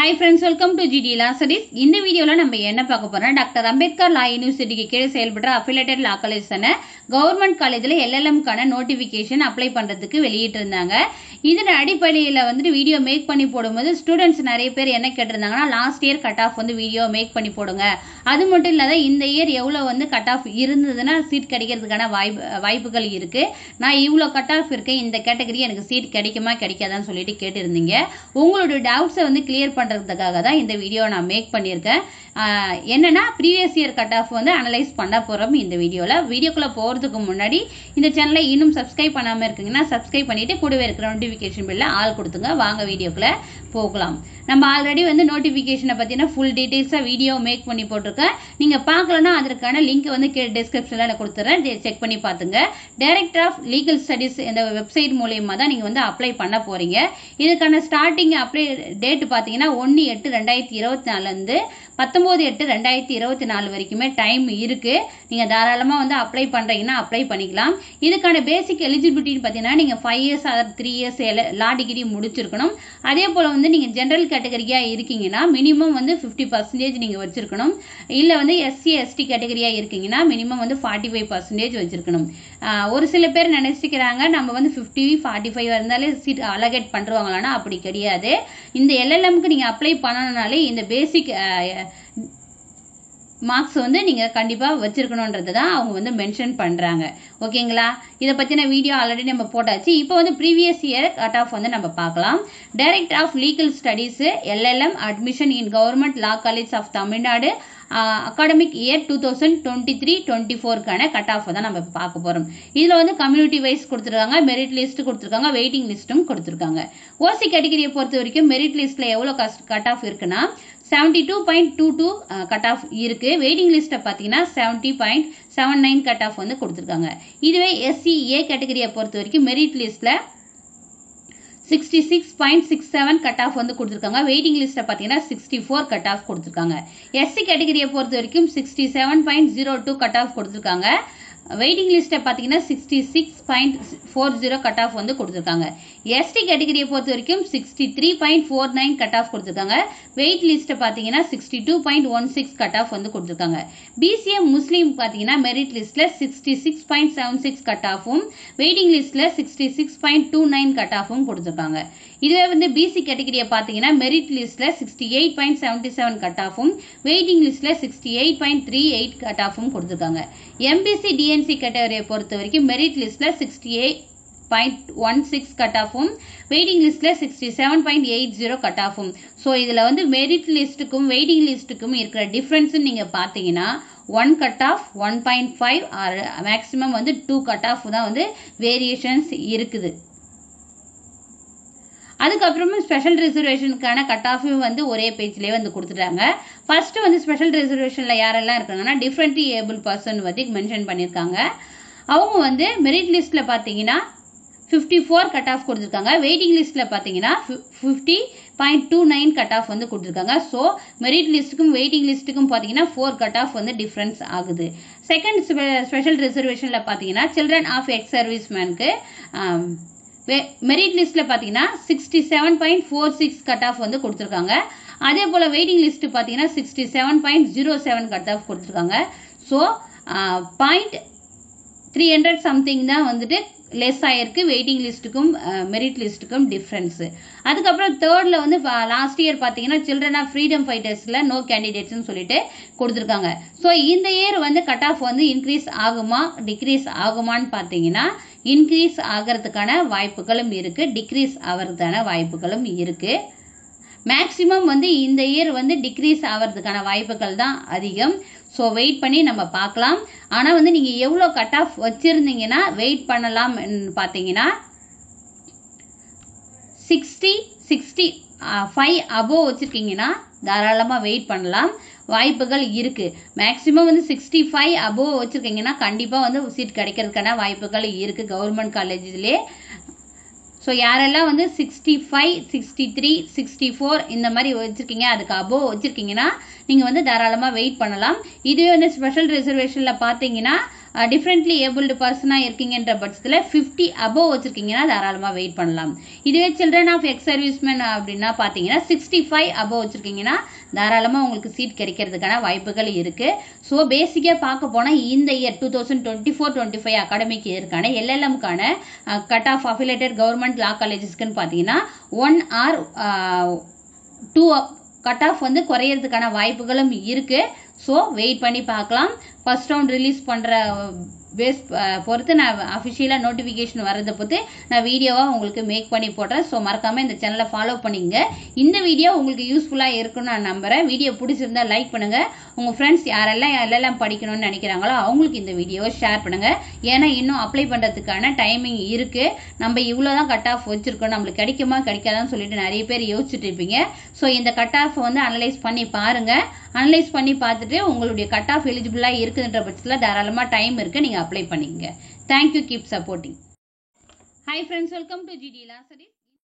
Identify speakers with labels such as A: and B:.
A: Hi friends, welcome to GD Law Studies. இந்த வீடியோல நம்ம என்ன பார்க்க போறோம்னா டாக்டர் அம்பேத்கர் லா யுனிவர்சிட்டிக்கு கீழ செயல்படுற அஃபிலியேட்டட் லா காலேஜ்ஸான கவர்மெண்ட் காலேஜ்ல LLM கான நோட்டிபிகேஷன் அப்ளை பண்றதுக்கு வெளியிட்டு இருந்தாங்க. இதன் அடிப்படையில வீடியோ மேக் பண்ணி போடும்போது ஸ்டூடண்ட்ஸ் நிறைய பேர் என்ன கேட்டிருந்தாங்கன்னா last year cut off video make பண்ணி போடுங்க. அது மட்டும் இல்லாத இந்த இயர் எவ்வளவு கட் ஆஃப் இருந்ததுன்னா சீட் கிடைக்கிறதுக்கான வாய்ப்புகள் இருக்கு. நான் இவ்ளோ கட் ஆஃப் இருக்கேன், இந்த கேட்டகரி எனக்கு சீட் கிடைக்குமா கிடைக்காதான்னு சொல்லிட்டு கேட்டிருந்தீங்க. உங்களோட டவுட்ஸை கிளியர் பண்றதுக்காக தான் இந்த வீடியோ நான் மேக் பண்ணியிருக்கேன். என்னன்னா previous year cut of analyse பண்ண போறோம் இந்த வீடியோல. வீடியோக்குள்ள போறதுக்கு முன்னாடி இந்த சேனலை இன்னும் சப்ஸ்கிரைப் பண்ணாம இருக்கீங்கன்னா சப்ஸ்கிரைப் பண்ணிட்டு கூடவே இருக்கிற நோட்டிபிகேஷன் பெல்ல ஆல் கொடுத்துங்க. வாங்க வீடியோக்குள்ள போகலாம். நம்ம ஆல்ரெடி நோட்டிபிகேஷனை பத்தின ஃபுல் டீடைல்ஸா வீடியோ மேக் பண்ணி போட்டிருக்கேன். நீங்க பார்க்கலன்னா அதற்கான லிங்க் டிஸ்கிரிப்ஷன்ல நான் கொடுத்துறேன், செக் பண்ணி பாத்துங்க. டைரக்டர் ஆஃப் லீகல் ஸ்டடிஸ் இந்த வெப்சைட் மூலமா தான் நீங்க அப்ளை பண்ண போறீங்க. இதுக்கான ஸ்டார்டிங் அப்ளை டேட் பாத்தீங்கன்னா 1/8/2024 இருந்து 19/8/2024 வரைக்குமே டைம் இருக்கு. நீங்க தாராளமா அப்ளை பண்றீங்கன்னா அப்ளை பண்ணிக்கலாம். இதுக்கான பேசிக் எலிஜிபிலிட்டி பாத்தீங்கன்னா நீங்க 5 years or 3 years law degree முடிச்சிருக்கணும். அதே போல நீங்க ஜெனரல் கேட்டகரியா இருக்கீங்கன்னா மினிமம் 50% நீங்க வச்சிருக்கணும். இல்ல SC ST கேட்டகரியா இருக்கீங்கன்னா மினிமம் 45% வச்சிருக்கணும். ஒரு சில பேர் நினைச்சுக்கிறாங்க நம்ம 50 45 இருந்தாலே சீட் அலோகேட் பண்றாங்களான்னா அப்படி கிடையாது. இந்த LLMக்கு நீங்க அப்ளை பண்ணனாலே இந்த பேசிக் மார்க்ஸ் நீங்க கண்டிப்பா வச்சிருக்கணும்ன்றது தான் அவங்க மென்ஷன் பண்றாங்க. ஓகேங்களா? இத பத்தின வீடியோ ஆல்ரெடி நம்ம போட்டாச்சு. இப்போ ப்ரீவியஸ் இயர் கட் ஆஃப் நம்ம பார்க்கலாம். Director of legal studies LLM admission in government law college of Tamil Nadu academic year 2023-24 கான கட் ஆஃப் தான் நம்ம பார்க்க போறோம். இதுல கம்யூனிட்டி வைஸ் கொடுத்திருக்காங்க, மெரிட் லிஸ்ட் கொடுத்திருக்காங்க, வெயிட்டிங் லிஸ்டும் கொடுத்திருக்காங்க. ஓசி கேட்டகரியை பொறுத்த வரைக்கும் மெரிட் லிஸ்ட்ல எவ்வளவு கட் ஆஃப் இருக்குன்னா 72.22 கட் ஆஃப் இருக்கு. வெயிட்டிங் லிஸ்ட பாத்தீங்கன்னா 70.79 கட் ஆஃப் கொடுத்திருக்காங்க. இதுவே SC A கேட்டகரியை பொறுத்த வரைக்கும் மெரிட் லிஸ்ட்ல 66.67 கட் ஆஃப் கொடுத்திருக்காங்க. வெயிட்டிங் லிஸ்ட பாத்தீங்கன்னா 64 கட் ஆஃப் கொடுத்திருக்காங்க. SC கேட்டகரியை பொறுத்த வரைக்கும் 67.02 கட் ஆஃப் கொடுத்திருக்காங்க. வெயிட்டிங் லிஸ்ட பாத்தீங்கன்னா 66.40 கட் ஆஃப் கொடுத்திருக்காங்க. ST கேட்டகரியை பொறுத்த வரைக்கும் 63.49 கட் ஆஃப் கொடுத்திருக்காங்க. வெயிட் லிஸ்ட பாத்தீங்கன்னா 62.16 கட் ஆஃப் கொடுத்திருக்காங்க. BCM முஸ்லீம் பாத்தீங்கன்னா மெரிட் லிஸ்ட்ல 66.76 கட் ஆஃபும் வெயிட்டிங் லிஸ்ட்ல 66.29 கட் ஆஃபும் கொடுத்திருக்காங்க. இதுவே BC கேட்டகரியை பாத்தீங்கன்னா மெரிட் லிஸ்ட்ல 68.77 கட் ஆஃபும் வெயிட்டிங் லிஸ்ட்ல 68.38 கட் ஆஃபும் கொடுத்திருக்காங்க. MBC DNC கேட்டகரியை பொறுத்த வரைக்கும் மெரிட் லிஸ்ட்ல 68.16 கட் ஆஃபும் வெயிட்டிங் லிஸ்ட்ல 67.80 கட் ஆஃபும். சோ இதுல மெரிட் லிஸ்டுக்கும் வெயிட்டிங் லிஸ்டுக்கும் இருக்கிற டிஃபரன்ஸ் நீங்க பாத்தீங்கன்னா 1 cut off 1.5 or maximum 2 cut off தான் வேரியேஷன்ஸ் இருக்குது. அதுக்கப்புறமா ஸ்பெஷல் ரிசர்வேஷனுக்கான கட் ஆஃப் ஒரே பேஜ்லயே கொடுத்துட்டாங்க. ஃபர்ஸ்ட் ஸ்பெஷல் ரிசர்வேஷன்ல யாரெல்லாம் இருக்காங்கன்னா டிஃபரெண்ட்லி ஏபிள் பர்சன் மென்ஷன் பண்ணிருக்காங்க. அவங்க மெரிட் லிஸ்ட்ல பாத்தீங்கன்னா 54 கட் ஆஃப் கொடுத்திருக்காங்க. வெயிட்டிங் லிஸ்ட்ல பாத்தீங்கன்னா 50.29 கட் ஆஃப் கொடுத்திருக்காங்க. சோ மெரிட் லிஸ்டுக்கும் வெயிட்டிங் லிஸ்டுக்கும் பாத்தீங்கன்னா 4 கட் ஆஃப் டிஃபரன்ஸ் ஆகுது. செகண்ட் ஸ்பெஷல் ரிசர்வேஷன்ல பாத்தீங்கன்னா சில்ட்ரன் ஆஃப் எக்ஸ் சர்வீஸ் மேனுக்கு மெரிட் லிஸ்ட்ல பாத்தீங்கன்னா 67.46 கட் ஆஃப் கொடுத்திருக்காங்க. அதே போல வெயிட்டிங் லிஸ்ட் பாத்தீங்கன்னா 67.07 கட் ஆஃப் கொடுத்திருக்காங்க. சோ 0.300 சம்திங் தான் லெஸ் ஆயிருக்கு வெயிட்டிங் லிஸ்டுக்கும் மெரிட் லிஸ்டுக்கும் டிஃபரன்ஸ். அதுக்கப்புறம் தேர்ட்ல லாஸ்ட் இயர் பாத்தீங்கன்னா சில்ட்ரன் ஆஃப் ஃப்ரீடம் ஃபைட்டர்ஸ்ல நோ கேண்டிடேட்ஸ் சொல்லிட்டு கொடுத்திருக்காங்க. சோ இந்த இயர் கட் ஆஃப் இன்க்ரீஸ் ஆகுமா டிக்ரீஸ் ஆகுமான்னு பாத்தீங்கன்னா இன்க்ரீஸ் ஆகிறதுக்கான வாய்ப்புகளும் இருக்கு, டிக்ரீஸ் ஆகிறதுக்கான வாய்ப்புகளும் இருக்கு. மேக்சிமம் இந்த இயர் டிக்ரீஸ் ஆகிறதுக்கான வாய்ப்புகள் தான் அதிகம். சோ வெயிட் பண்ணி நம்ம பார்க்கலாம். ஆனா நீங்க எவ்வளவு கட் ஆஃப் வச்சிருந்தீங்கன்னா வெயிட் பண்ணலாம் பாத்தீங்கன்னா 65 அபோவ் வச்சிருக்கீங்கன்னா தாராளமா வெயிட் பண்ணலாம், வாய்ப்புகள் இருக்கு. மேக்சிமம் 65 அபோவ் வச்சிருக்கீங்கன்னா கண்டிப்பா சீட் கிடைக்கிறதுக்கான வாய்ப்புகள் இருக்கு கவர்மெண்ட் காலேஜ்லயே. சோ யாரெல்லாம் 65 63 64 இந்த மாதிரி வச்சிருக்கீங்க அதுக்கு அபோவ் வச்சிருக்கீங்கன்னா நீங்க தாராளமா வெயிட் பண்ணலாம். இதுவே ஸ்பெஷல் ரிசர்வேஷன்ல பாத்தீங்கன்னா டிஃப்ரெண்ட்லி ஏபிள்டு பர்சனாக இருக்கீங்கன்ற பட்சத்தில் 50 above வச்சுருக்கீங்கன்னா தாராளமாக வெயிட் பண்ணலாம். இதுவே சில்ட்ரன் ஆஃப் எக்ஸ் சர்வீஸ்மேன் அப்படின்னா பார்த்தீங்கன்னா 65 above வச்சுருக்கீங்கன்னா தாராளமாக உங்களுக்கு சீட் கிடைக்கிறதுக்கான வாய்ப்புகள் இருக்குது. ஸோ பேசிக்காக பார்க்க போனால் இந்த இயர் 2024-25 அகாடமிக் இயருக்கான எல்எல்எம்கான cut off affiliated government law காலேஜஸ்க்குன்னு பார்த்தீங்கன்னா 1 or 2 கட் ஆஃப் வந்து குறையிறதுக்கான வாய்ப்புகளும் இருக்குது. ஸோ வெயிட் பண்ணி பார்க்கலாம். ஃபர்ஸ்ட் ரவுண்ட் ரிலீஸ் பண்ணுற பேஸ் பொறுத்து நான் அஃபிஷியலாக நோட்டிஃபிகேஷன் வரதை பொறுத்து நான் வீடியோவாக உங்களுக்கு மேக் பண்ணி போடுறேன். ஸோ மறக்காமல் இந்த சேனலை ஃபாலோ பண்ணிங்க. இந்த வீடியோ உங்களுக்கு யூஸ்ஃபுல்லாக இருக்குன்னு நான் நம்புகிறேன். வீடியோ பிடிச்சிருந்தா லைக் பண்ணுங்கள். உங்கள் ஃப்ரெண்ட்ஸ் யாரெல்லாம் எல்லாம் படிக்கணும்னு நினைக்கிறாங்களோ அவங்களுக்கு இந்த வீடியோவை ஷேர் பண்ணுங்கள். ஏன்னா இன்னும் அப்ளை பண்ணுறதுக்கான டைமிங் இருக்குது. நம்ம இவ்வளோ தான் கட் ஆஃப் வச்சுருக்கோம், நம்மளுக்கு கிடைக்குமா கிடைக்காதான்னு சொல்லிட்டு நிறைய பேர் யோசிச்சுட்டு இருப்பீங்க. ஸோ இந்த கட் ஆஃப் வந்து அனலைஸ் பண்ணி பாருங்கள். அனலைஸ் பண்ணி பார்த்துட்டு உங்களுடைய கட் ஆஃப் எலிஜிபிளாக இருக்குதுன்ற பட்சத்தில் தாராளமாக டைம் இருக்குது, நீங்கள் அப்ளை பண்ணிக்கங்க. Thank you, keep supporting. Hi friends, welcome to GT law studies.